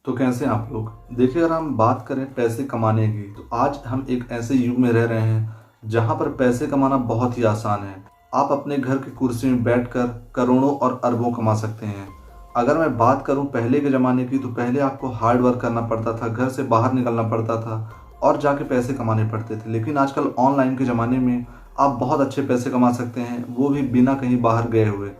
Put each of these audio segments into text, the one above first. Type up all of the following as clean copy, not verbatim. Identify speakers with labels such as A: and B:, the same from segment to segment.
A: तो कैसे हैं आप लोग। देखिए, अगर हम बात करें पैसे कमाने की तो आज हम एक ऐसे युग में रह रहे हैं जहां पर पैसे कमाना बहुत ही आसान है। आप अपने घर की कुर्सी में बैठकर करोड़ों और अरबों कमा सकते हैं। अगर मैं बात करूं पहले के ज़माने की, तो पहले आपको हार्ड वर्क करना पड़ता था, घर से बाहर निकलना पड़ता था और जाके पैसे कमाने पड़ते थे। लेकिन आजकल ऑनलाइन के ज़माने में आप बहुत अच्छे पैसे कमा सकते हैं, वो भी बिना कहीं बाहर गए हुए।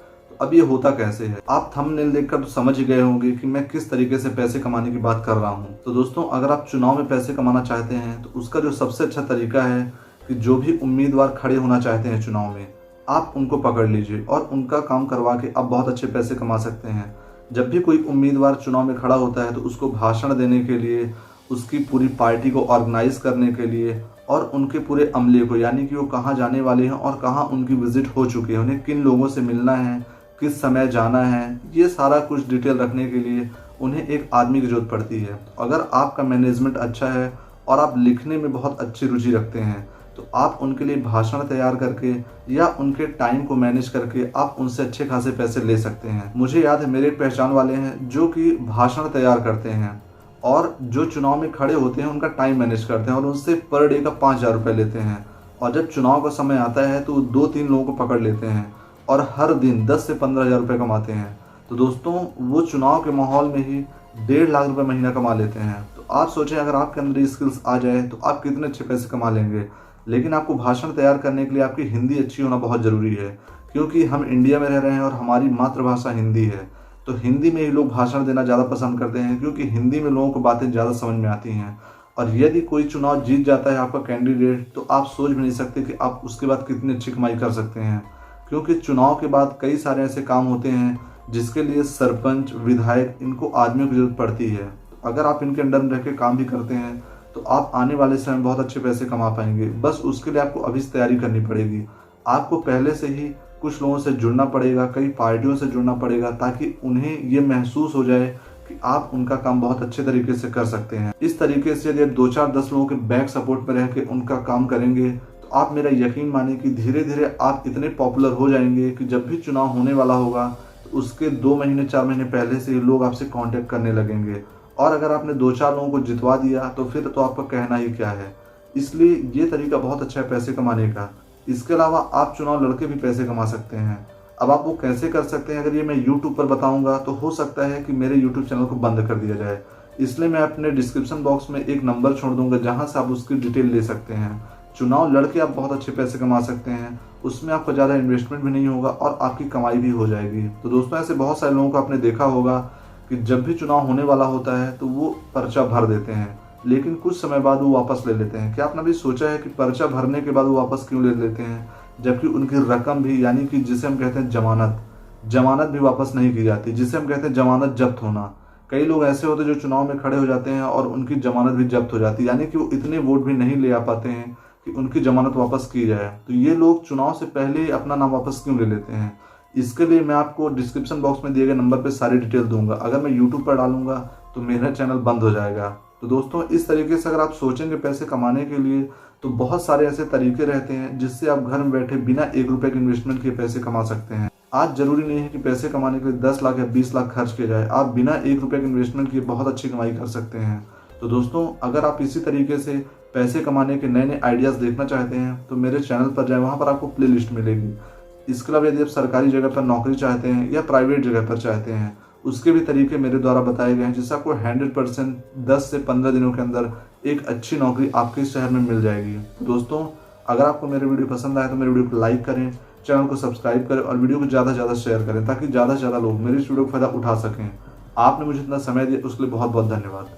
A: अब ये होता कैसे है, आप थंबनेल देखकर तो समझ ही गए होंगे कि मैं किस तरीके से पैसे कमाने की बात कर रहा हूँ। तो दोस्तों, अगर आप चुनाव में पैसे कमाना चाहते हैं तो उसका जो सबसे अच्छा तरीका है कि जो भी उम्मीदवार खड़े होना चाहते हैं चुनाव में, आप उनको पकड़ लीजिए और उनका काम करवा के आप बहुत अच्छे पैसे कमा सकते हैं। जब भी कोई उम्मीदवार चुनाव में खड़ा होता है तो उसको भाषण देने के लिए, उसकी पूरी पार्टी को ऑर्गेनाइज करने के लिए और उनके पूरे अमले को, यानी कि वो कहाँ जाने वाले हैं और कहाँ उनकी विजिट हो चुकी है, उन्हें किन लोगों से मिलना है, किस समय जाना है, ये सारा कुछ डिटेल रखने के लिए उन्हें एक आदमी की जरूरत पड़ती है। अगर आपका मैनेजमेंट अच्छा है और आप लिखने में बहुत अच्छी रुचि रखते हैं तो आप उनके लिए भाषण तैयार करके या उनके टाइम को मैनेज करके आप उनसे अच्छे खासे पैसे ले सकते हैं। मुझे याद है, मेरे एक पहचान वाले हैं जो कि भाषण तैयार करते हैं और जो चुनाव में खड़े होते हैं उनका टाइम मैनेज करते हैं और उनसे पर डे का 5,000 रुपये लेते हैं। और जब चुनाव का समय आता है तो वो 2-3 लोगों को पकड़ लेते हैं और हर दिन 10 से 15,000 रुपये कमाते हैं। तो दोस्तों, वो चुनाव के माहौल में ही 1.5 लाख रुपये महीना कमा लेते हैं। तो आप सोचें, अगर आपके अंदर ये स्किल्स आ जाए तो आप कितने अच्छे पैसे कमा लेंगे। लेकिन आपको भाषण तैयार करने के लिए आपकी हिंदी अच्छी होना बहुत ज़रूरी है, क्योंकि हम इंडिया में रह रहे हैं और हमारी मातृभाषा हिंदी है। तो हिंदी में ही लोग भाषण देना ज़्यादा पसंद करते हैं, क्योंकि हिंदी में लोगों को बातें ज़्यादा समझ में आती हैं। और यदि कोई चुनाव जीत जाता है आपका कैंडिडेट, तो आप सोच भी नहीं सकते कि आप उसके बाद कितनी अच्छी कमाई कर सकते हैं। क्योंकि चुनाव के बाद कई सारे ऐसे काम होते हैं जिसके लिए सरपंच, विधायक, इनको आदमियों की जरूरत पड़ती है। अगर आप इनके अंडर में रह के काम भी करते हैं तो आप आने वाले समय में बहुत अच्छे पैसे कमा पाएंगे। बस उसके लिए आपको अभी से तैयारी करनी पड़ेगी। आपको पहले से ही कुछ लोगों से जुड़ना पड़ेगा, कई पार्टियों से जुड़ना पड़ेगा, ताकि उन्हें ये महसूस हो जाए कि आप उनका काम बहुत अच्छे तरीके से कर सकते हैं। इस तरीके से यदि आप 2-4-10 लोगों के बैक सपोर्ट में रह के उनका काम करेंगे तो आप मेरा यकीन माने कि धीरे धीरे आप इतने पॉपुलर हो जाएंगे कि जब भी चुनाव होने वाला होगा तो उसके 2 महीने 4 महीने पहले से ही लोग आपसे कांटेक्ट करने लगेंगे। और अगर आपने 2-4 लोगों को जितवा दिया तो फिर तो आपका कहना ही क्या है। इसलिए ये तरीका बहुत अच्छा है पैसे कमाने का। इसके अलावा आप चुनाव लड़के भी पैसे कमा सकते हैं। अब आप वो कैसे कर सकते हैं, अगर ये मैं यूट्यूब पर बताऊंगा तो हो सकता है कि मेरे यूट्यूब चैनल को बंद कर दिया जाए। इसलिए मैं अपने डिस्क्रिप्शन बॉक्स में एक नंबर छोड़ दूंगा जहां से आप उसकी डिटेल ले सकते हैं। चुनाव लड़के आप बहुत अच्छे पैसे कमा सकते हैं, उसमें आपको ज़्यादा इन्वेस्टमेंट भी नहीं होगा और आपकी कमाई भी हो जाएगी। तो दोस्तों, ऐसे बहुत सारे लोगों को आपने देखा होगा कि जब भी चुनाव होने वाला होता है तो वो पर्चा भर देते हैं, लेकिन कुछ समय बाद वो वापस ले लेते हैं। क्या आपने भी सोचा है कि पर्चा भरने के बाद वो वापस क्यों ले लेते हैं, जबकि उनकी रकम भी, यानी कि जिसे हम कहते हैं जमानत भी वापस नहीं की जाती, जिसे हम कहते हैं जमानत जब्त होना। कई लोग ऐसे होते हैं जो चुनाव में खड़े हो जाते हैं और उनकी जमानत भी जब्त हो जाती है, यानी कि वो इतने वोट भी नहीं ले आ पाते हैं कि उनकी जमानत वापस की जाए। तो ये लोग चुनाव से पहले ही अपना नाम वापस क्यों ले लेते हैं। इसके लिए मैं आपको डिस्क्रिप्शन बॉक्स में दिए गए नंबर पे सारी डिटेल दूंगा। अगर मैं यूट्यूब पर डालूंगा तो मेरा चैनल बंद हो जाएगा। तो दोस्तों, इस तरीके से अगर आप सोचेंगे पैसे कमाने के लिए तो बहुत सारे ऐसे तरीके रहते हैं जिससे आप घर में बैठे बिना 1 रुपए के इन्वेस्टमेंट के पैसे कमा सकते हैं। आज जरूरी नहीं है कि पैसे कमाने के लिए 10 लाख या 20 लाख खर्च किया जाए, आप बिना 1 रुपए के इन्वेस्टमेंट किए बहुत अच्छी कमाई कर सकते हैं। तो दोस्तों, अगर आप इसी तरीके से पैसे कमाने के नए नए आइडियाज देखना चाहते हैं तो मेरे चैनल पर जाएं, वहां पर आपको प्ले लिस्ट मिलेगी। इसके अलावा यदि आप सरकारी जगह पर नौकरी चाहते हैं या प्राइवेट जगह पर चाहते हैं, उसके भी तरीके मेरे द्वारा बताए गए हैं, जिससे आपको 100% 10 से 15 दिनों के अंदर एक अच्छी नौकरी आपके शहर में मिल जाएगी। तो दोस्तों, अगर आपको मेरे वीडियो पसंद आए तो मेरे वीडियो को लाइक करें, चैनल को सब्सक्राइब करें और वीडियो को ज़्यादा से ज़्यादा शेयर करें, ताकि ज़्यादा से ज़्यादा लोग मेरे इस वीडियो का फायदा उठा सकें। आपने मुझे इतना समय दिया उसके लिए बहुत बहुत धन्यवाद।